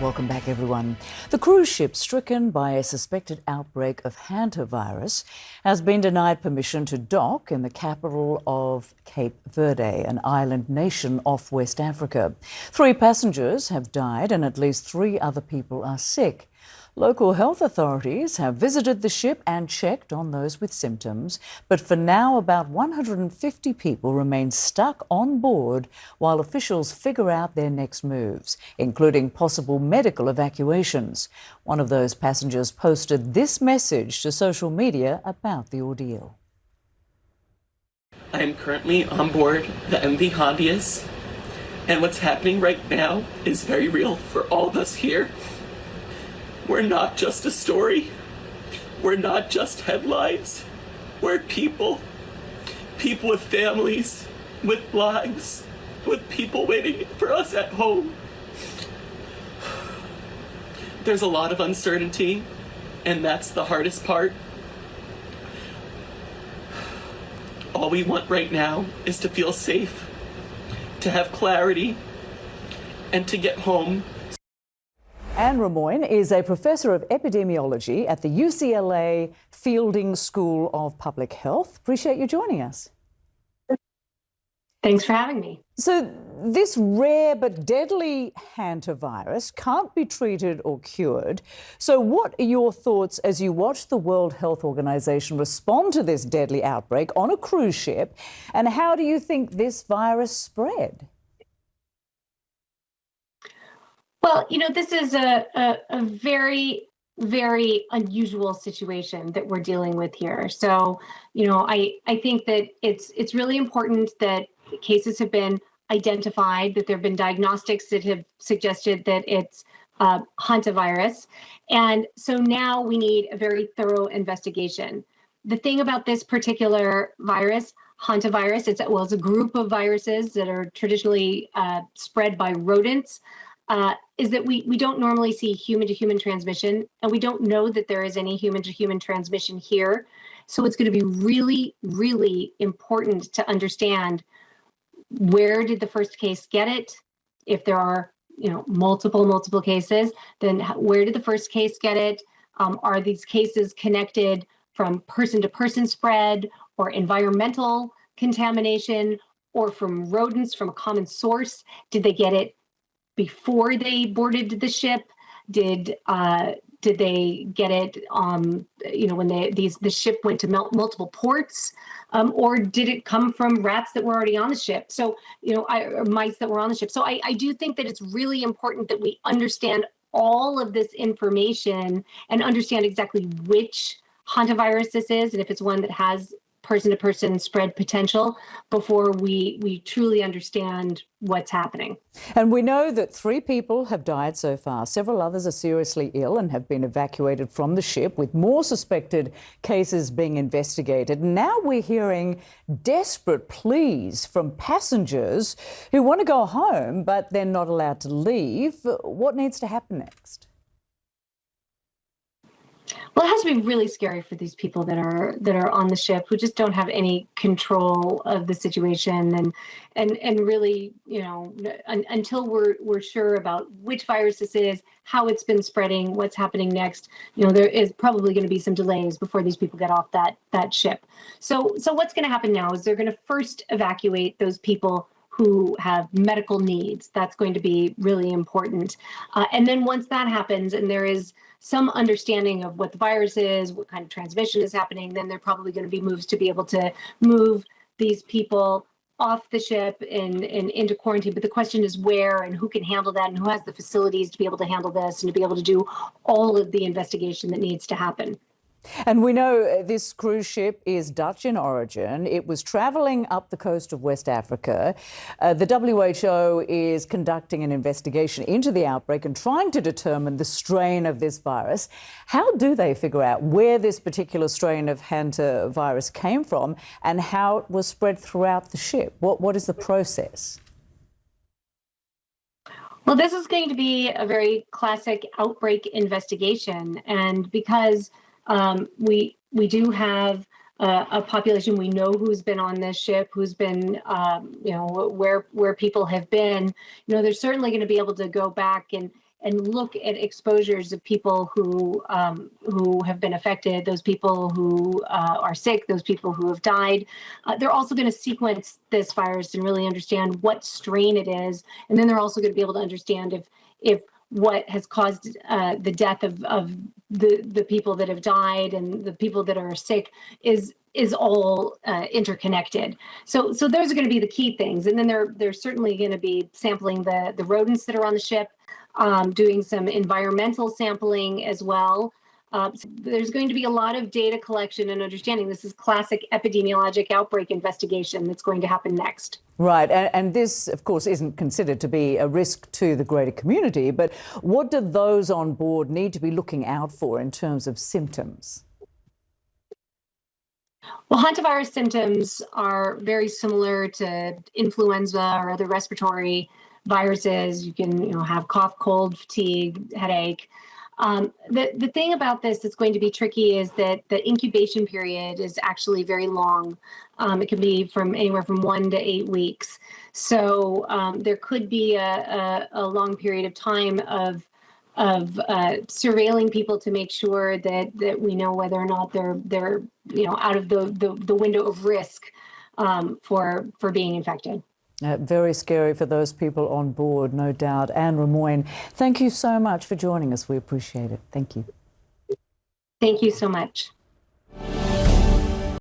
Welcome back, everyone. The cruise ship stricken by a suspected outbreak of Hantavirus has been denied permission to dock in the capital of Cape Verde, an island nation off West Africa. 3 passengers have died and at least 3 other people are sick. Local health authorities have visited the ship and checked on those with symptoms, but for now about 150 people remain stuck on board while officials figure out their next moves, including possible medical evacuations. One of those passengers posted this message to social media about the ordeal. I am currently on board the MV Hondius, and what's happening right now is very real for all of us here. We're not just a story. We're not just headlines. We're people. People with families, with lives, with people waiting for us at home. There's a lot of uncertainty, and that's the hardest part. All we want right now is to feel safe, to have clarity, and to get home. Anne Rimoin is a professor of epidemiology at the UCLA Fielding School of Public Health. Appreciate you joining us. Thanks for having me. So this rare but deadly hantavirus can't be treated or cured. So what are your thoughts as you watch the World Health Organization respond to this deadly outbreak on a cruise ship? And how do you think this virus spread? Well, this is a very, very unusual situation that we're dealing with here. So, I think that it's really important that cases have been identified, that there have been diagnostics that have suggested that it's hantavirus. And so now we need a very thorough investigation. The thing about this particular virus, hantavirus, it's a group of viruses that are traditionally spread by rodents. Is that we don't normally see human-to-human transmission, and we don't know that there is any human-to-human transmission here. So it's going to be really, really important to understand where did the first case get it? If there are, multiple cases, then where did the first case get it? Are these cases connected from person-to-person spread or environmental contamination or from rodents from a common source? Did they get it before they boarded the ship? Did they get it when the ship went to multiple ports, or did it come from rats that were already on the ship? So or mice that were on the ship. So I do think that it's really important that we understand all of this information and understand exactly which hantavirus this is, and if it's one that has person-to-person spread potential before we truly understand what's happening. And we know that 3 people have died so far. Several others are seriously ill and have been evacuated from the ship, with more suspected cases being investigated. Now we're hearing desperate pleas from passengers who want to go home, but they're not allowed to leave. What needs to happen next? Well, it has to be really scary for these people that are on the ship who just don't have any control of the situation, and really, until we're sure about which virus this is, how it's been spreading, what's happening next, there is probably going to be some delays before these people get off that ship. So what's going to happen now is they're going to first evacuate those people who have medical needs. That's going to be really important. And then once that happens and there is some understanding of what the virus is, what kind of transmission is happening, then there are probably going to be moves to be able to move these people off the ship and into quarantine. But the question is where and who can handle that and who has the facilities to be able to handle this and to be able to do all of the investigation that needs to happen. And we know this cruise ship is Dutch in origin. It was travelling up the coast of West Africa. The WHO is conducting an investigation into the outbreak and trying to determine the strain of this virus. How do they figure out where this particular strain of hantavirus came from and how it was spread throughout the ship? What is the process? Well, this is going to be a very classic outbreak investigation. And because we do have a population. We know who's been on this ship, who's been, where people have been. They're certainly going to be able to go back and and look at exposures of people who have been affected, those people who are sick, those people who have died. They're also going to sequence this virus and really understand what strain it is, and then they're also going to be able to understand if what has caused the death of the people that have died and the people that are sick is all interconnected. So those are going to be the key things. And then they're certainly going to be sampling the rodents that are on the ship, doing some environmental sampling as well. So there's going to be a lot of data collection and understanding. This is classic epidemiologic outbreak investigation that's going to happen next. Right, and this, of course, isn't considered to be a risk to the greater community, but what do those on board need to be looking out for in terms of symptoms? Well, hantavirus symptoms are very similar to influenza or other respiratory viruses. You can, have cough, cold, fatigue, headache. The thing about this that's going to be tricky is that the incubation period is actually very long. It can be from anywhere from 1 to 8 weeks. So there could be a long period of time of surveilling people to make sure that we know whether or not they're out of the window of risk for being infected. Very scary for those people on board, no doubt. Anne Rimoin, thank you so much for joining us. We appreciate it. Thank you. Thank you so much.